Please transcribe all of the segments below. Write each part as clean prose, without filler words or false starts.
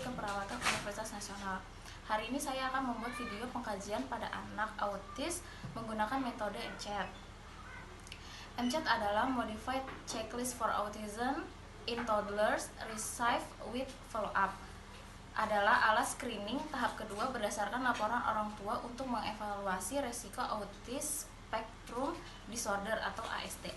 Keperawatan Universitas Nasional. Hari ini saya akan membuat video pengkajian pada anak autis menggunakan metode MCAT. MCAT adalah Modified Checklist for Autism in Toddlers Received with Follow-up. Adalah alat screening tahap kedua berdasarkan laporan orang tua untuk mengevaluasi resiko autis spectrum disorder atau ASD.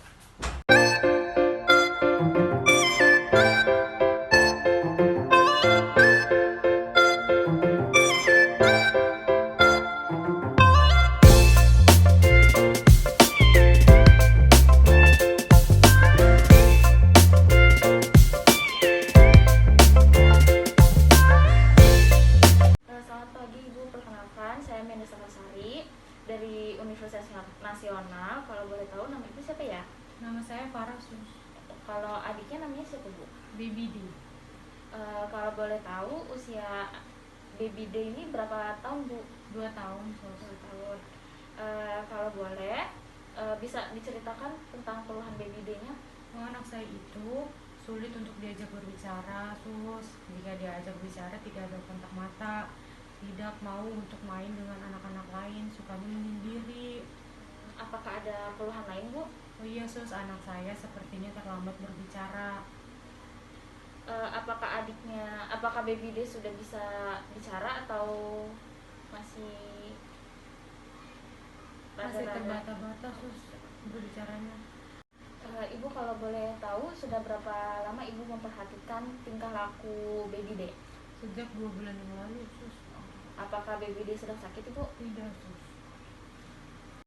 Saya Mendes Sari dari Universitas Nasional. Kalau boleh tahu nama ibu siapa ya? Nama saya Farah Sus. Kalau adiknya namanya siapa bu? Baby D. Kalau boleh tahu usia Baby D ini berapa tahun bu? 2 tahun Sus. 2 tahun. Kalau boleh bisa diceritakan tentang keluhan Baby D-nya? Anak saya itu sulit untuk diajak berbicara Sus. Jika diajak bicara tidak ada kontak mata, tidak mau untuk main dengan anak-anak lain, sukanya menyendiri. Apakah ada keluhan lain bu? Oh iya Sus, anak saya sepertinya terlambat berbicara. Apakah Baby D sudah bisa bicara atau masih terbata-bata Sus berbicaranya. Ibu kalau boleh tahu sudah berapa lama ibu memperhatikan tingkah laku Baby D? Sejak 2 bulan yang lalu Sus. Apakah Baby D sedang sakit ibu? Tidak Sus.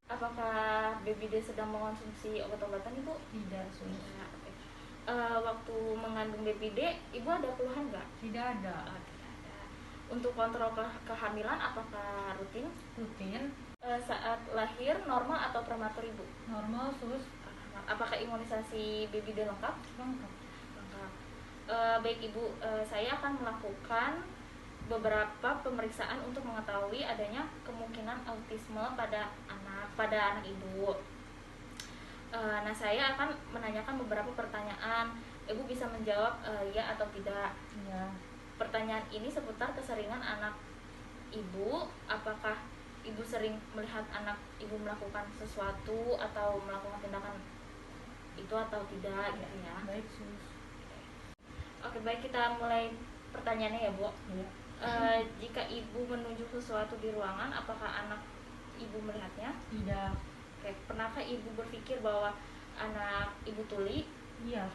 Apakah Baby D sedang mengonsumsi obat-obatan ibu? Tidak Sus. Waktu mengandung Baby D, ibu ada keluhan nggak? Tidak ada. Tidak ada. Untuk kontrol kehamilan apakah rutin? Rutin. Saat lahir normal atau prematur ibu? Normal Sus. Apakah imunisasi Baby D lengkap? Lengkap. Baik ibu, saya akan melakukan beberapa pemeriksaan untuk mengetahui adanya kemungkinan autisme pada anak ibu. Nah, saya akan menanyakan beberapa pertanyaan. Ibu bisa menjawab ya atau tidak. Ya. Pertanyaan ini seputar keseringan anak ibu. Apakah ibu sering melihat anak ibu melakukan sesuatu atau melakukan tindakan itu atau tidak gitu ya. Baik Sus. Oke, baik, kita mulai pertanyaannya ya bu. Ya. Jika ibu menunjuk sesuatu di ruangan, apakah anak ibu melihatnya? Tidak. Oke, pernahkah ibu berpikir bahwa anak ibu tuli? Iya.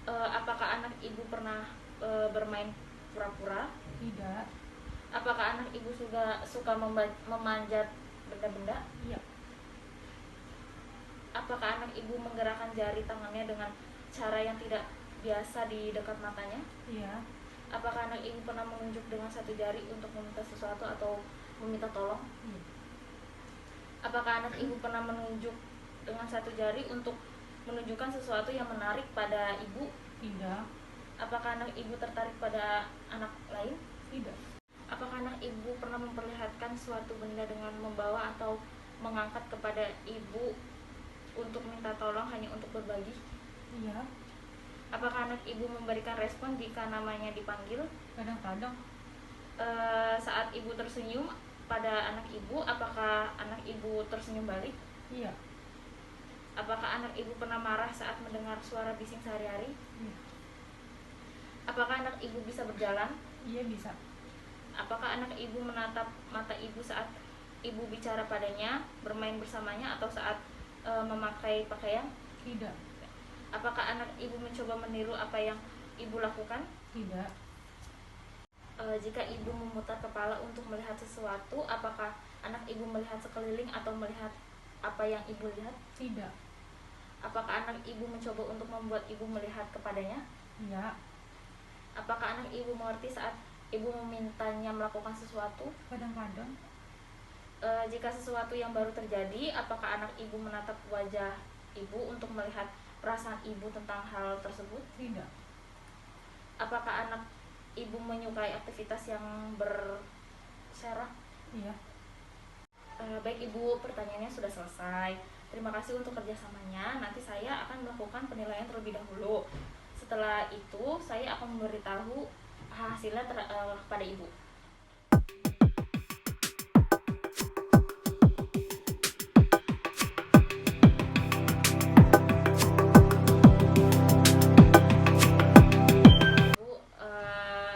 Apakah anak ibu pernah bermain pura-pura? Tidak. Apakah anak ibu suka memanjat benda-benda? Iya. Apakah anak ibu menggerakkan jari tangannya dengan cara yang tidak biasa di dekat matanya? Iya. Apakah anak ibu pernah menunjuk dengan satu jari untuk meminta sesuatu atau meminta tolong? Iya. Apakah anak ibu pernah menunjuk dengan satu jari untuk menunjukkan sesuatu yang menarik pada ibu? Tidak. Apakah anak ibu tertarik pada anak lain? Tidak. Apakah anak ibu pernah memperlihatkan suatu benda dengan membawa atau mengangkat kepada ibu untuk minta tolong hanya untuk berbagi? Iya. Apakah anak ibu memberikan respon jika namanya dipanggil? Kadang-kadang. Saat ibu tersenyum pada anak ibu, apakah anak ibu tersenyum balik? Iya. Apakah anak ibu pernah marah saat mendengar suara bising sehari-hari? Iya. Apakah anak ibu bisa berjalan? Iya bisa. Apakah anak ibu menatap mata ibu saat ibu bicara padanya, bermain bersamanya, atau saat memakai pakaian? Tidak. Apakah anak ibu mencoba meniru apa yang ibu lakukan? Tidak. Jika ibu memutar kepala untuk melihat sesuatu, apakah anak ibu melihat sekeliling atau melihat apa yang ibu lihat? Tidak. Apakah anak ibu mencoba untuk membuat ibu melihat kepadanya? Iya. Apakah anak ibu mengerti saat ibu memintanya melakukan sesuatu? Kadang-kadang. Jika sesuatu yang baru terjadi, apakah anak ibu menatap wajah ibu untuk melihat perasaan ibu tentang hal tersebut? Tidak. Apakah anak ibu menyukai aktivitas yang berserak? Iya. Baik ibu, pertanyaannya sudah selesai. Terima kasih untuk kerjasamanya. Nanti saya akan melakukan penilaian terlebih dahulu. Setelah itu, saya akan memberitahu hasilnya kepada ibu.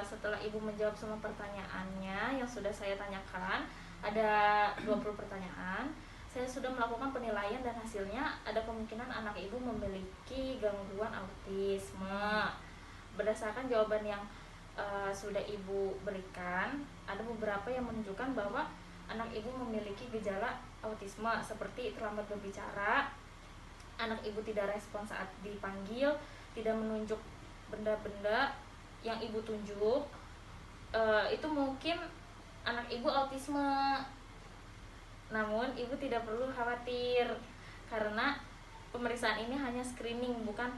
Setelah ibu menjawab semua pertanyaannya yang sudah saya tanyakan, ada 20 pertanyaan, saya sudah melakukan penilaian dan hasilnya ada kemungkinan anak ibu memiliki gangguan autisme. Berdasarkan jawaban yang sudah ibu berikan, ada beberapa yang menunjukkan bahwa anak ibu memiliki gejala autisme seperti terlambat berbicara, anak ibu tidak respon saat dipanggil, tidak menunjuk benda-benda yang ibu tunjuk. Itu mungkin anak ibu autisme. Namun ibu tidak perlu khawatir karena pemeriksaan ini hanya screening, bukan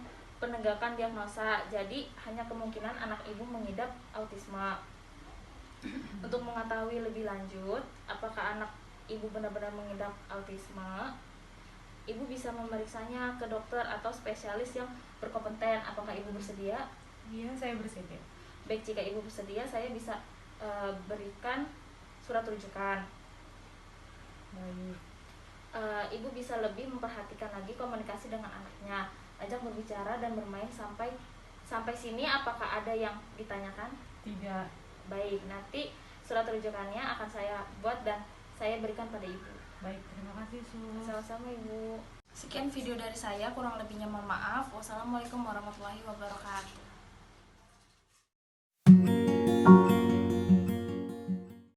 penegakan diagnosa. Jadi hanya kemungkinan anak ibu mengidap autisme. Untuk mengetahui lebih lanjut apakah anak ibu benar-benar mengidap autisme, ibu bisa memeriksanya ke dokter atau spesialis yang berkompeten. Apakah ibu bersedia? Iya, saya bersedia. Baik, jika ibu bersedia, saya bisa berikan surat rujukan. Baik. Ibu bisa lebih memperhatikan lagi komunikasi dengan anaknya, ajak berbicara dan bermain. Sampai sini apakah ada yang ditanyakan? Tidak. Baik, nanti surat rujukannya akan saya buat dan saya berikan pada ibu. Baik, terima kasih Sus. Sama-sama ibu. Sekian video dari saya, kurang lebihnya mohon maaf. Wassalamualaikum warahmatullahi wabarakatuh.